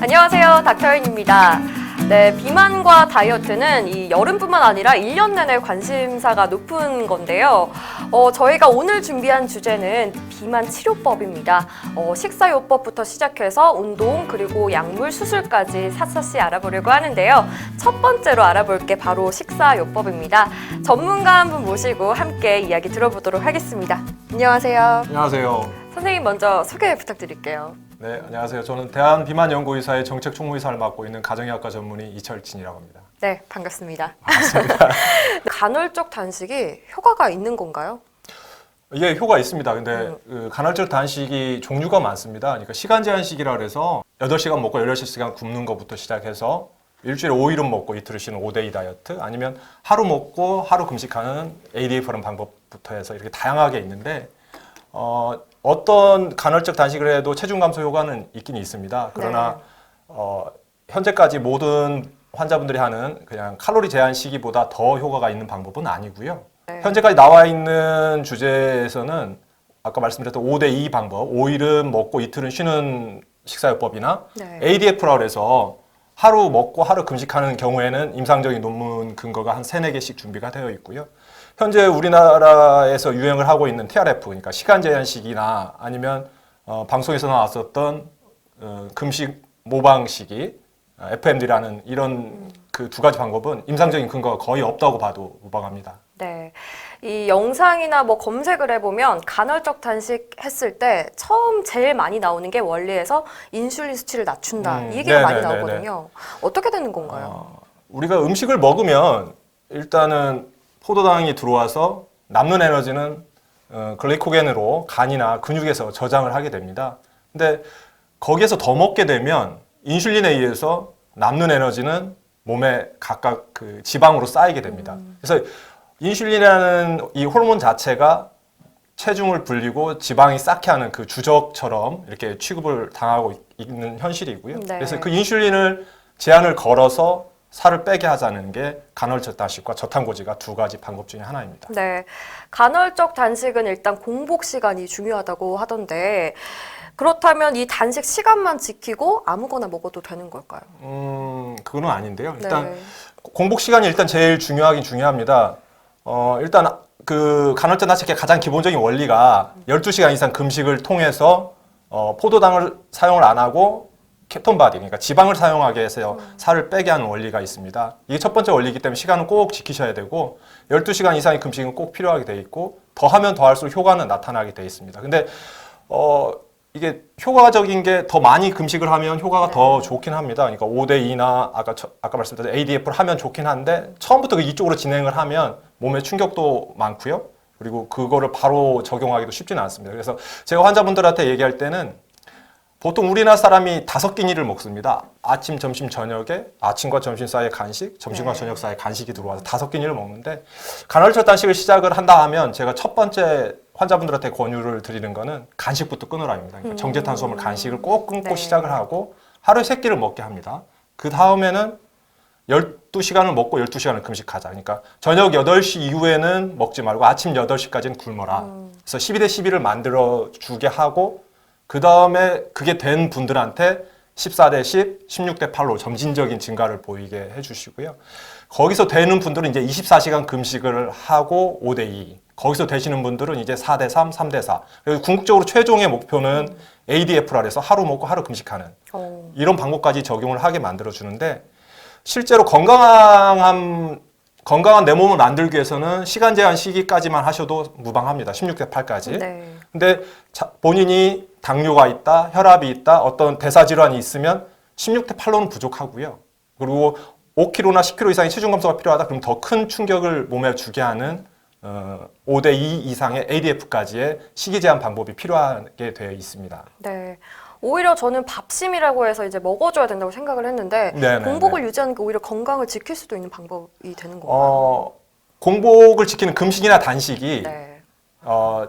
안녕하세요, 닥터인입니다. 네, 비만과 다이어트는 이 여름뿐만 아니라 1년 내내 관심사가 높은 건데요. 저희가 오늘 준비한 주제는 비만 치료법입니다. 식사요법부터 시작해서 운동, 그리고 약물, 수술까지 샅샅이 알아보려고 하는데요. 첫 번째로 알아볼 게 바로 식사요법입니다. 전문가 한 분 모시고 함께 이야기 들어보도록 하겠습니다. 안녕하세요. 안녕하세요. 선생님 먼저 소개 부탁드릴게요. 네, 안녕하세요. 저는 대한비만연구의사의 정책총무이사를 맡고 있는 가정의학과 전문의 이철진이라고 합니다. 네, 반갑습니다. 반갑습니다. 간헐적 단식이 효과가 있는 건가요? 이게 효과 있습니다. 근데 그 간헐적 단식이 종류가 많습니다. 그러니까 시간 제한식이라 그래서 8시간 먹고 16시간 굶는 것부터 시작해서 일주일에 5일은 먹고 이틀을 쉬는 5대2 다이어트, 아니면 하루 먹고 하루 금식하는 ADF라는 방법부터 해서 이렇게 다양하게 있는데 어떤 간헐적 단식을 해도 체중 감소 효과는 있긴 있습니다. 그러나 현재까지 모든 환자분들이 하는 그냥 칼로리 제한 시기보다 더 효과가 있는 방법은 아니고요. 네. 현재까지 나와 있는 주제에서는 아까 말씀드렸던 5대2 방법, 5일은 먹고 이틀은 쉬는 식사요법이나 네. ADF라고 해서 하루 먹고 하루 금식하는 경우에는 임상적인 논문 근거가 한 3-4개씩 준비가 되어 있고요. 현재 우리나라에서 유행을 하고 있는 TRF, 그러니까 시간 제한식이나 아니면 방송에서 나왔었던 금식 모방식이 FMD라는 이런 그 두 가지 방법은 임상적인 근거가 거의 없다고 봐도 무방합니다. 네. 이 영상이나 뭐 검색을 해보면 간헐적 단식 했을 때 처음 제일 많이 나오는 게 원리에서 인슐린 수치를 낮춘다. 이 얘기가 많이 나오거든요. 어떻게 되는 건가요? 우리가 음식을 먹으면 일단은 포도당이 들어와서 남는 에너지는 글리코겐으로 간이나 근육에서 저장을 하게 됩니다. 근데 거기에서 더 먹게 되면 인슐린에 의해서 남는 에너지는 몸에 각각 그 지방으로 쌓이게 됩니다. 그래서 인슐린이라는 이 호르몬 자체가 체중을 불리고 지방이 쌓게 하는 그 주적처럼 이렇게 취급을 당하고 있는 현실이고요. 네. 그래서 그 인슐린을 제한을 걸어서 살을 빼게 하자는 게 간헐적 단식과 저탄고지가 두 가지 방법 중에 하나입니다. 네. 간헐적 단식은 일단 공복 시간이 중요하다고 하던데 그렇다면 이 단식 시간만 지키고 아무거나 먹어도 되는 걸까요? 그건 아닌데요. 일단 네. 공복 시간이 일단 제일 중요하긴 중요합니다. 일단 그 간헐적 단식의 가장 기본적인 원리가 12시간 이상 금식을 통해서 포도당을 사용을 안 하고 케톤바디, 그러니까 지방을 사용하게 해서 살을 빼게 하는 원리가 있습니다. 이게 첫 번째 원리이기 때문에 시간은 꼭 지키셔야 되고 12시간 이상의 금식은 꼭 필요하게 돼 있고 더하면 더할수록 효과는 나타나게 돼 있습니다. 근데 이게 효과적인 게 더 많이 금식을 하면 효과가 더 좋긴 합니다. 그러니까 5대2나 아까 말씀드린 ADF를 하면 좋긴 한데 처음부터 이쪽으로 진행을 하면 몸에 충격도 많고요. 그리고 그거를 바로 적용하기도 쉽지는 않습니다. 그래서 제가 환자분들한테 얘기할 때는 보통 우리나라 사람이 5끼니를 먹습니다. 아침, 점심, 저녁에 아침과 점심 사이에 간식, 점심과 저녁 사이에 간식이 들어와서 5끼니를 먹는데 간헐적 단식을 시작을 한다 하면 제가 첫 번째 환자분들한테 권유를 드리는 거는 간식부터 끊으라입니다. 그러니까 정제탄수화물 간식을 꼭 끊고 시작을 하고 하루에 3끼를 먹게 합니다. 그 다음에는 12시간을 먹고 12시간을 금식하자. 그러니까 저녁 8시 이후에는 먹지 말고 아침 8시까지는 굶어라. 그래서 12대 12를 만들어 주게 하고 그 다음에 그게 된 분들한테 14대 10, 16대 8로 점진적인 증가를 보이게 해주시고요. 거기서 되는 분들은 이제 24시간 금식을 하고 5대 2. 거기서 되시는 분들은 이제 4대 3, 3대 4. 그래서 궁극적으로 최종의 목표는 ADF라 해서 하루 먹고 하루 금식하는 이런 방법까지 적용을 하게 만들어 주는데 실제로 건강한 내 몸을 만들기 위해서는 시간 제한 시기까지만 하셔도 무방합니다. 16대 8까지. 네. 근데 본인이 당뇨가 있다, 혈압이 있다, 어떤 대사질환이 있으면 16대 8로는 부족하고요. 그리고 5kg나 10kg 이상의 체중 감소가 필요하다, 그럼 더 큰 충격을 몸에 주게 하는 5대 2 이상의 ADF까지의 시기 제한 방법이 필요하게 되어 있습니다. 네. 오히려 저는 밥심이라고 해서 이제 먹어줘야 된다고 생각을 했는데 공복을 유지하는 게 오히려 건강을 지킬 수도 있는 방법이 되는 건가요? 공복을 지키는 금식이나 단식이 네.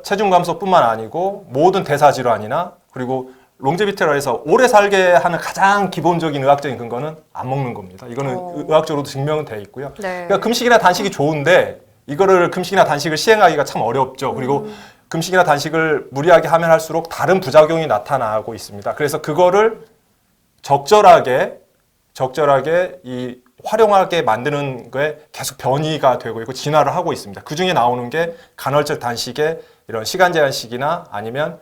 체중 감소뿐만 아니고 모든 대사 질환이나 그리고 롱제비티라 해서 오래 살게 하는 가장 기본적인 의학적인 근거는 안 먹는 겁니다. 이거는 의학적으로도 증명은 돼 있고요. 네. 그러니까 금식이나 단식이 좋은데 이거를 금식이나 단식을 시행하기가 참 어렵죠. 그리고 금식이나 단식을 무리하게 하면 할수록 다른 부작용이 나타나고 있습니다. 그래서 그거를 적절하게 이 활용하게 만드는 거에 계속 변이가 되고 있고 진화를 하고 있습니다. 그 중에 나오는 게 간헐적 단식의 이런 시간 제한식이나 아니면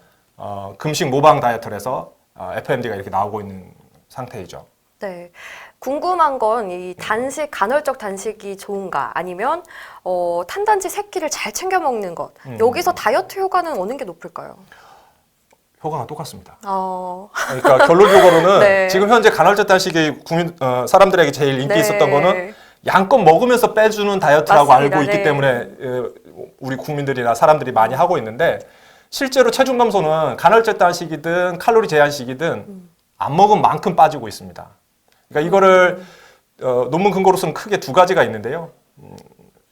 금식 모방 다이어트를 해서 FMD가 이렇게 나오고 있는 상태이죠. 네. 궁금한 건 이 단식, 간헐적 단식이 좋은가 아니면 탄단지 세끼를 잘 챙겨 먹는 것. 여기서 다이어트 효과는 어느 게 높을까요? 효과가 똑같습니다. 어, 그러니까 결론적으로는 네. 지금 현재 간헐적 단식이 사람들에게 제일 인기 네. 있었던 거는 양껏 먹으면서 빼주는 다이어트라고 맞습니다. 알고 있기 네. 때문에 우리 국민들이나 사람들이 많이 하고 있는데 실제로 체중 감소는 간헐적 단식이든 칼로리 제한식이든 안 먹은 만큼 빠지고 있습니다. 그러니까 이거를 논문 근거로서는 크게 두 가지가 있는데요.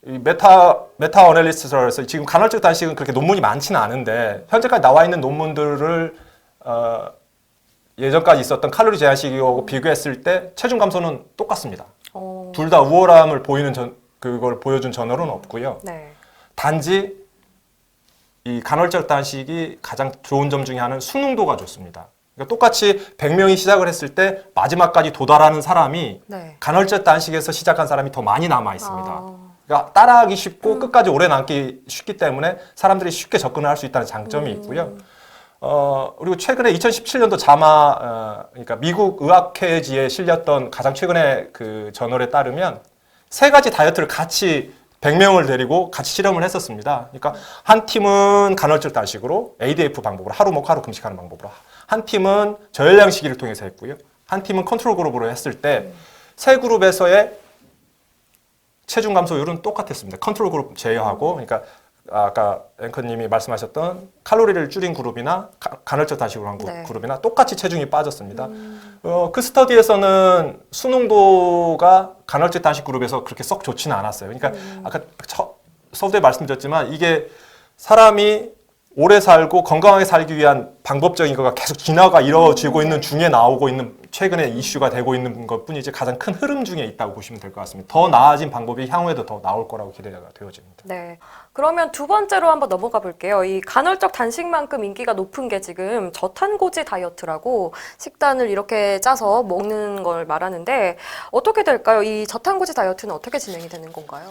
이 메타 어널리시스에서 지금 간헐적 단식은 그렇게 논문이 많지는 않은데 현재까지 나와 있는 논문들을 예전까지 있었던 칼로리 제한식하고 비교했을 때 체중 감소는 똑같습니다. 둘 다 우월함을 그걸 보여준 저널은 없고요. 네. 단지 이 간헐적 단식이 가장 좋은 점 중에 하나는 수능도가 좋습니다. 그러니까 똑같이 100명이 시작을 했을 때 마지막까지 도달하는 사람이 네. 간헐적 단식에서 시작한 사람이 더 많이 남아 있습니다. 아. 그러니까 따라하기 쉽고 끝까지 오래 남기 쉽기 때문에 사람들이 쉽게 접근을 할 수 있다는 장점이 있고요. 그리고 최근에 2017년도 그러니까 미국 의학회지에 실렸던 가장 최근에 그 저널에 따르면 세 가지 다이어트를 같이 100명을 데리고 같이 실험을 했었습니다. 그러니까 한 팀은 간헐적 단식으로 ADF 방법으로 하루 먹고 하루 금식하는 방법으로 한 팀은 저열량 시기를 통해서 했고요. 한 팀은 컨트롤 그룹으로 했을 때 세 그룹에서의 체중 감소율은 똑같았습니다. 컨트롤 그룹 제외하고, 그러니까 아까 앵커님이 말씀하셨던 칼로리를 줄인 그룹이나 간헐적 단식으로 한 네. 그룹이나 똑같이 체중이 빠졌습니다. 그 스터디에서는 수능도가 간헐적 단식 그룹에서 그렇게 썩 좋지는 않았어요. 그러니까 아까 서두에 말씀드렸지만 이게 사람이 오래 살고 건강하게 살기 위한 방법적인 거가 계속 진화가 이루어지고 있는 중에 나오고 있는 최근에 이슈가 되고 있는 것 뿐이지 가장 큰 흐름 중에 있다고 보시면 될 것 같습니다. 더 나아진 방법이 향후에도 더 나올 거라고 기대가 되어집니다. 네. 그러면 두 번째로 한번 넘어가 볼게요. 이 간헐적 단식만큼 인기가 높은 게 지금 저탄고지 다이어트라고 식단을 이렇게 짜서 먹는 걸 말하는데 어떻게 될까요? 이 저탄고지 다이어트는 어떻게 진행이 되는 건가요?